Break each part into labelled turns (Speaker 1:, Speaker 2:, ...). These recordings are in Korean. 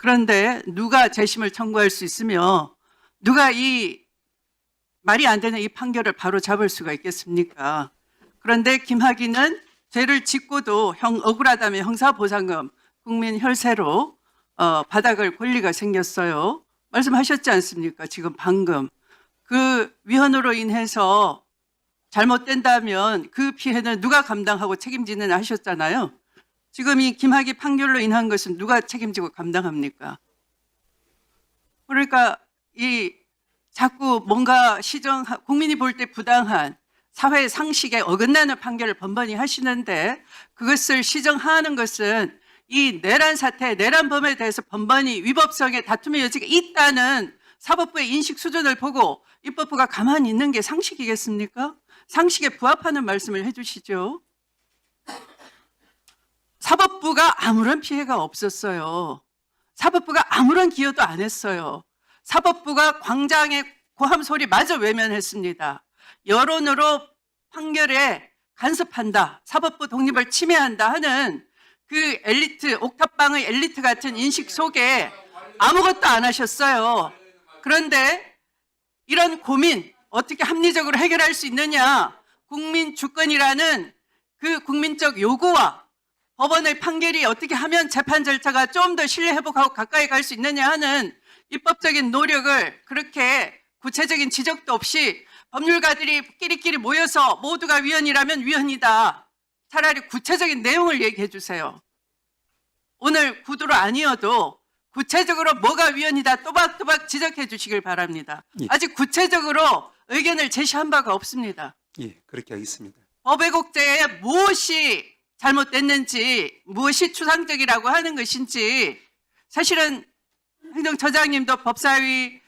Speaker 1: 그런데 누가 재심을 청구할 수 있으며 누가 이 말이 안 되는 이 판결을 바로 잡을 수가 있겠습니까? 그런데 김학의는 죄를 짓고도 억울하다면 형사보상금, 국민 혈세로 받아갈 권리가 생겼어요. 말씀하셨지 않습니까? 지금 방금. 그 위헌으로 인해서 잘못된다면 그 피해는 누가 감당하고 책임지느냐 하셨잖아요. 지금 이 김학의 판결로 인한 것은 누가 책임지고 감당합니까? 그러니까 이 자꾸 뭔가 국민이 볼 때 부당한 사회 상식에 어긋나는 판결을 번번이 하시는데 그것을 시정하는 것은 이 내란 사태, 내란범에 대해서 번번이 위법성의 다툼의 여지가 있다는 사법부의 인식 수준을 보고 입법부가 가만히 있는 게 상식이겠습니까? 상식에 부합하는 말씀을 해주시죠. 사법부가 아무런 피해가 없었어요. 사법부가 아무런 기여도 안 했어요. 사법부가 광장의 고함 소리마저 외면했습니다. 여론으로 판결에 간섭한다, 사법부 독립을 침해한다 하는 그 엘리트, 옥탑방의 엘리트 같은 인식 속에 아무것도 안 하셨어요. 그런데 이런 고민 어떻게 합리적으로 해결할 수 있느냐, 국민 주권이라는 그 국민적 요구와 법원의 판결이 어떻게 하면 재판 절차가 좀 더 신뢰 회복하고 가까이 갈 수 있느냐 하는 입법적인 노력을 그렇게 구체적인 지적도 없이 법률가들이 끼리끼리 모여서 모두가 위헌이라면 위헌이다. 차라리 구체적인 내용을 얘기해 주세요. 오늘 구두로 아니어도 구체적으로 뭐가 위헌이다 또박또박 지적해 주시길 바랍니다.
Speaker 2: 예.
Speaker 1: 아직 구체적으로 의견을 제시한 바가 없습니다.
Speaker 2: 예, 그렇게 하겠습니다.
Speaker 1: 법 왜곡죄에 무엇이 잘못됐는지, 무엇이 추상적이라고 하는 것인지, 사실은 행정처장님도 법사위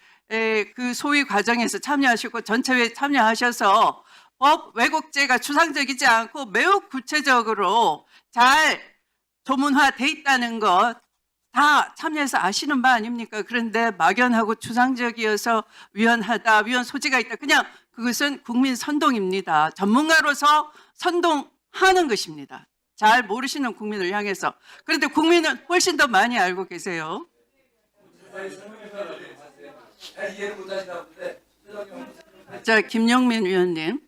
Speaker 1: 그 소위 과정에서 참여하시고 전체회에 참여하셔서 법 왜곡죄가 추상적이지 않고 매우 구체적으로 잘 조문화돼 있다는 것 다 참여해서 아시는 바 아닙니까? 그런데 막연하고 추상적이어서 위헌하다, 위헌 소지가 있다. 그냥 그것은 국민 선동입니다. 전문가로서 선동하는 것입니다. 잘 모르시는 국민을 향해서. 그런데 국민은 훨씬 더 많이 알고 계세요. 자, 김영민 위원님.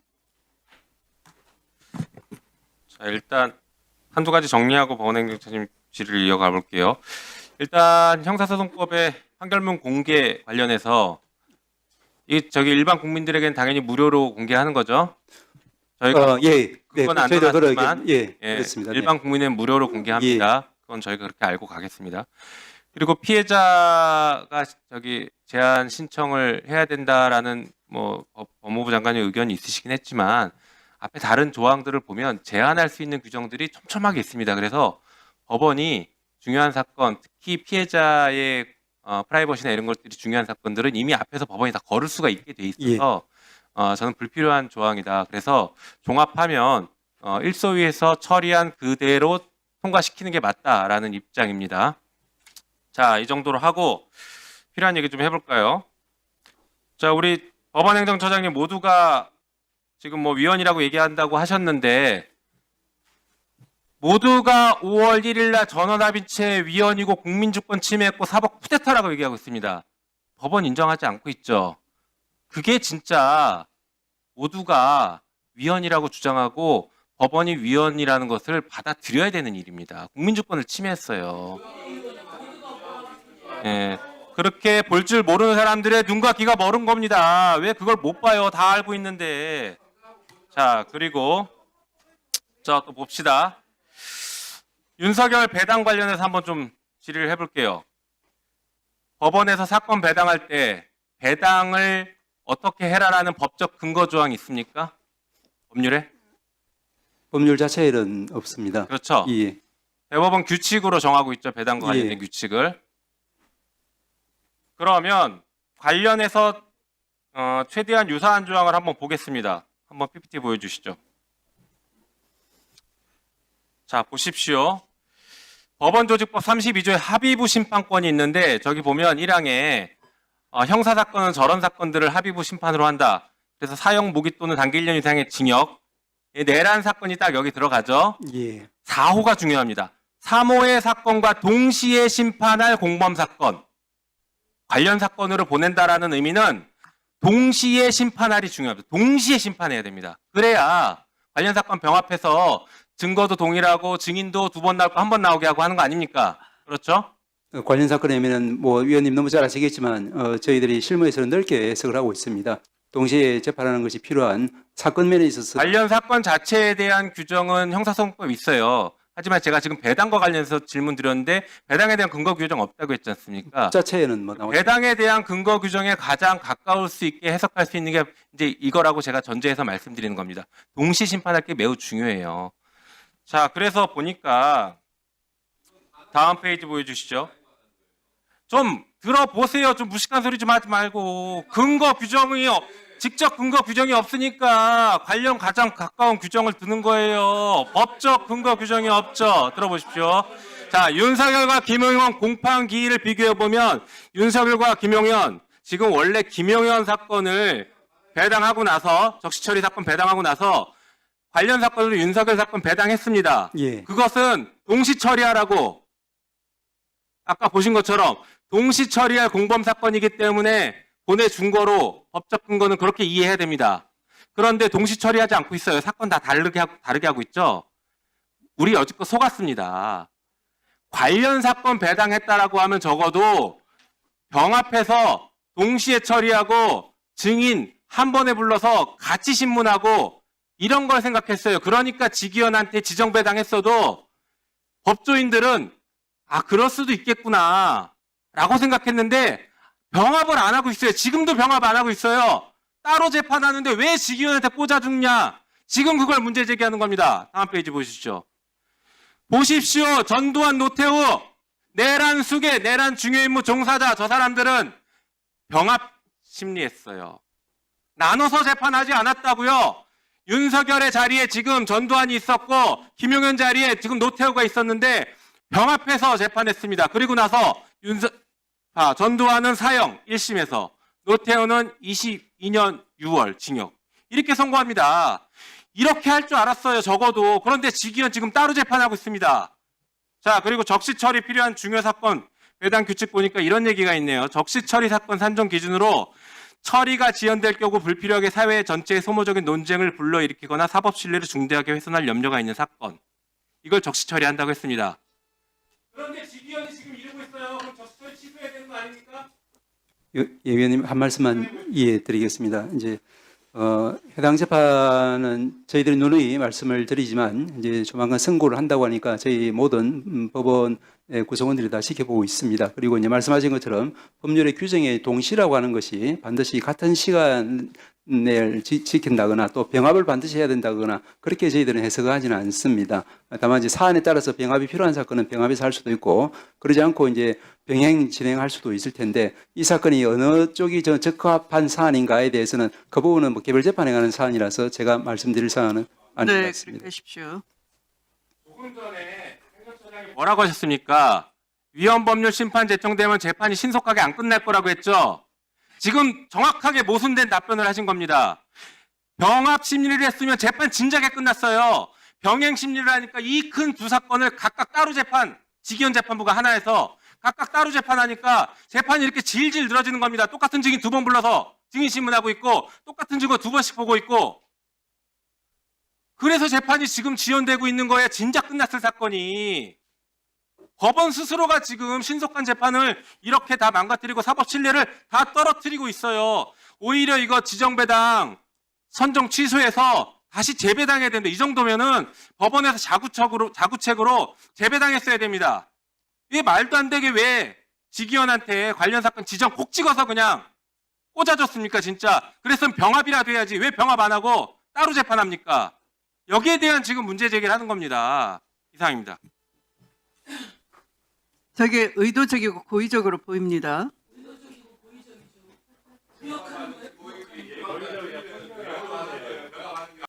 Speaker 3: 자, 일단 한두 가지 정리하고 법원행정처님 질의를 이어가 볼게요. 일단 형사소송법의 판결문 공개 관련해서 일반 국민들에게는 당연히 무료로 공개하는 거죠. 저희가
Speaker 2: 예,
Speaker 3: 그건 안
Speaker 2: 저희도
Speaker 3: 들어갔지만
Speaker 2: 그렇습니다.
Speaker 3: 일반 국민은 무료로 공개합니다. 그건 저희가 그렇게 알고 가겠습니다. 그리고 피해자가 제한 신청을 해야 된다라는 법무부 장관의 의견이 있으시긴 했지만 앞에 다른 조항들을 보면 제한할 수 있는 규정들이 촘촘하게 있습니다. 그래서 법원이 중요한 사건, 특히 피해자의 프라이버시나 이런 것들이 중요한 사건들은 이미 앞에서 법원이 다 걸을 수가 있게 돼 있어서 저는 불필요한 조항이다. 그래서 종합하면 일소위에서 처리한 그대로 통과시키는 게 맞다라는 입장입니다. 자, 이 정도로 하고 필요한 얘기 좀 해볼까요? 자, 우리 법원행정처장님 모두가 지금 위헌이라고 얘기한다고 하셨는데 모두가 5월 1일 날 전원합의체 위헌이고 국민주권 침해했고 사법 쿠데타라고 얘기하고 있습니다. 법원 인정하지 않고 있죠. 그게 진짜 모두가 위헌이라고 주장하고 법원이 위헌이라는 것을 받아들여야 되는 일입니다. 국민주권을 침해했어요. 예, 그렇게 볼 줄 모르는 사람들의 눈과 귀가 멀은 겁니다. 왜 그걸 못 봐요? 다 알고 있는데. 자, 그리고 또 봅시다. 윤석열 배당 관련해서 한번 좀 질의를 해볼게요. 법원에서 사건 배당할 때 배당을 어떻게 해라라는 법적 근거 조항이 있습니까? 법률에?
Speaker 2: 법률 자체에는 없습니다.
Speaker 3: 그렇죠.
Speaker 2: 예.
Speaker 3: 대법원 규칙으로 정하고 있죠. 배당과 관련된 규칙을. 그러면 관련해서 최대한 유사한 조항을 한번 보겠습니다. 한번 PPT 보여주시죠. 자, 보십시오. 법원조직법 32조에 합의부 심판권이 있는데 저기 보면 1항에 형사사건은 저런 사건들을 합의부 심판으로 한다. 그래서 사형, 무기 또는 단기 1년 이상의 징역. 내란 사건이 딱 여기 들어가죠.
Speaker 2: 예.
Speaker 3: 4호가 중요합니다. 3호의 사건과 동시에 심판할 공범 사건, 관련 사건으로 보낸다라는 의미는 동시에 심판할이 중요합니다. 동시에 심판해야 됩니다. 그래야 관련 사건 병합해서 증거도 동일하고 증인도 2번 나오고 1번 나오게 하고 하는 거 아닙니까? 그렇죠?
Speaker 2: 관련 사건이면 뭐 위원님 너무 잘 아시겠지만 저희들이 실무에서는 넓게 해석을 하고 있습니다. 동시에 재판하는 것이 필요한 사건면에 있어서
Speaker 3: 관련 사건 자체에 대한 규정은 형사소송법에 있어요. 하지만 제가 지금 배당과 관련해서 질문 드렸는데 배당에 대한 근거 규정 없다고 했지 않습니까?
Speaker 2: 자체에는 뭐 나오죠.
Speaker 3: 배당에 대한 근거 규정에 가장 가까울 수 있게 해석할 수 있는 게 이제 이거라고 제가 전제해서 말씀드리는 겁니다. 동시 심판할 게 매우 중요해요. 자, 그래서 보니까 다음 페이지 보여주시죠. 좀 들어보세요. 좀 무식한 소리 좀 하지 말고. 근거 규정이 직접 근거 규정이 없으니까 관련 가장 가까운 규정을 두는 거예요. 법적 근거 규정이 없죠. 들어보십시오. 자, 윤석열과 김용현 공판 기일을 비교해 보면 윤석열과 김용현 지금 원래 김용현 사건을 배당하고 나서 적시처리 사건 배당하고 나서 관련 사건으로 윤석열 사건 배당했습니다.
Speaker 2: 예.
Speaker 3: 그것은 동시 처리하라고 아까 보신 것처럼 동시 처리할 공범 사건이기 때문에 보내준 거로 법적 근거는 그렇게 이해해야 됩니다. 그런데 동시 처리하지 않고 있어요. 사건 다 다르게 하고 있죠. 우리 여지껏 속았습니다. 관련 사건 배당했다라고 하면 적어도 병합해서 동시에 처리하고 증인 한 번에 불러서 같이 신문하고 이런 걸 생각했어요. 그러니까 지기현한테 지정 배당했어도 법조인들은 그럴 수도 있겠구나 라고 생각했는데 병합을 안 하고 있어요. 지금도 병합 안 하고 있어요. 따로 재판하는데 왜 지기현한테 꽂아 죽냐. 지금 그걸 문제 제기하는 겁니다. 다음 페이지 보시죠. 보십시오. 전두환, 노태우, 내란 수계, 내란 중요임무 종사자 저 사람들은 병합 심리했어요. 나눠서 재판하지 않았다고요. 윤석열의 자리에 지금 전두환이 있었고 김용현 자리에 지금 노태우가 있었는데 병합해서 재판했습니다. 그리고 나서 전두환은 사형 1심에서 노태우는 22년 6월 징역 이렇게 선고합니다. 이렇게 할 줄 알았어요. 적어도. 그런데 지기현 지금 따로 재판하고 있습니다. 자, 그리고 적시 처리 필요한 중요 사건 배당 규칙 보니까 이런 얘기가 있네요. 적시 처리 사건 산정 기준으로 처리가 지연될 경우 불필요하게 사회 전체의 소모적인 논쟁을 불러일으키거나 사법 신뢰를 중대하게 훼손할 염려가 있는 사건. 이걸 적시 처리한다고 했습니다. 그런데 지기현이 지금 이러고 있어요. 그럼 적시 처리 취소해야 되는 거 아닙니까?
Speaker 2: 예, 위원님 한 말씀만 이해드리겠습니다. 이제 해당 재판은 저희들이 누누이 말씀을 드리지만 이제 조만간 선고를 한다고 하니까 저희 모든 법원의 구성원들이 다 지켜보고 있습니다. 그리고 이제 말씀하신 것처럼 법률의 규정의 동시라고 하는 것이 반드시 같은 시간을 지킨다거나 또 병합을 반드시 해야 된다거나 그렇게 저희들은 해석을 하지는 않습니다. 다만 이제 사안에 따라서 병합이 필요한 사건은 병합에서 할 수도 있고 그러지 않고 이제 병행 진행할 수도 있을 텐데 이 사건이 어느 쪽이 적합한 사안인가에 대해서는 그 부분은 뭐 개별 재판에 가는 사안이라서 제가 말씀드릴 사안은 아닌 것
Speaker 1: 네,
Speaker 2: 같습니다.
Speaker 1: 그렇게 하십시오.
Speaker 3: 조금 전에 행정처장이 뭐라고 하셨습니까? 위헌법률 심판 제청되면 재판이 신속하게 안 끝날 거라고 했죠. 지금 정확하게 모순된 답변을 하신 겁니다. 병합 심리를 했으면 재판 진작에 끝났어요. 병행 심리를 하니까 이 큰 두 사건을 각각 따로 지기현 재판부가 하나에서 각각 따로 재판하니까 재판이 이렇게 질질 늘어지는 겁니다. 똑같은 증인 2번 불러서 증인 신문하고 있고 똑같은 증거 2번씩 보고 있고 그래서 재판이 지금 지연되고 있는 거예요. 진작 끝났을 사건이. 법원 스스로가 지금 신속한 재판을 이렇게 다 망가뜨리고 사법 신뢰를 다 떨어뜨리고 있어요. 오히려 이거 지정배당 선정 취소해서 다시 재배당해야 되는데 이 정도면은 법원에서 자구책으로 재배당했어야 됩니다. 이게 말도 안 되게 왜 지기현한테 관련 사건 지정 콕 찍어서 그냥 꽂아줬습니까 진짜. 그랬으면 병합이라도 해야지 왜 병합 안 하고 따로 재판합니까? 여기에 대한 지금 문제 제기를 하는 겁니다. 이상입니다.
Speaker 1: 되게 의도적이고 고의적으로 보입니다.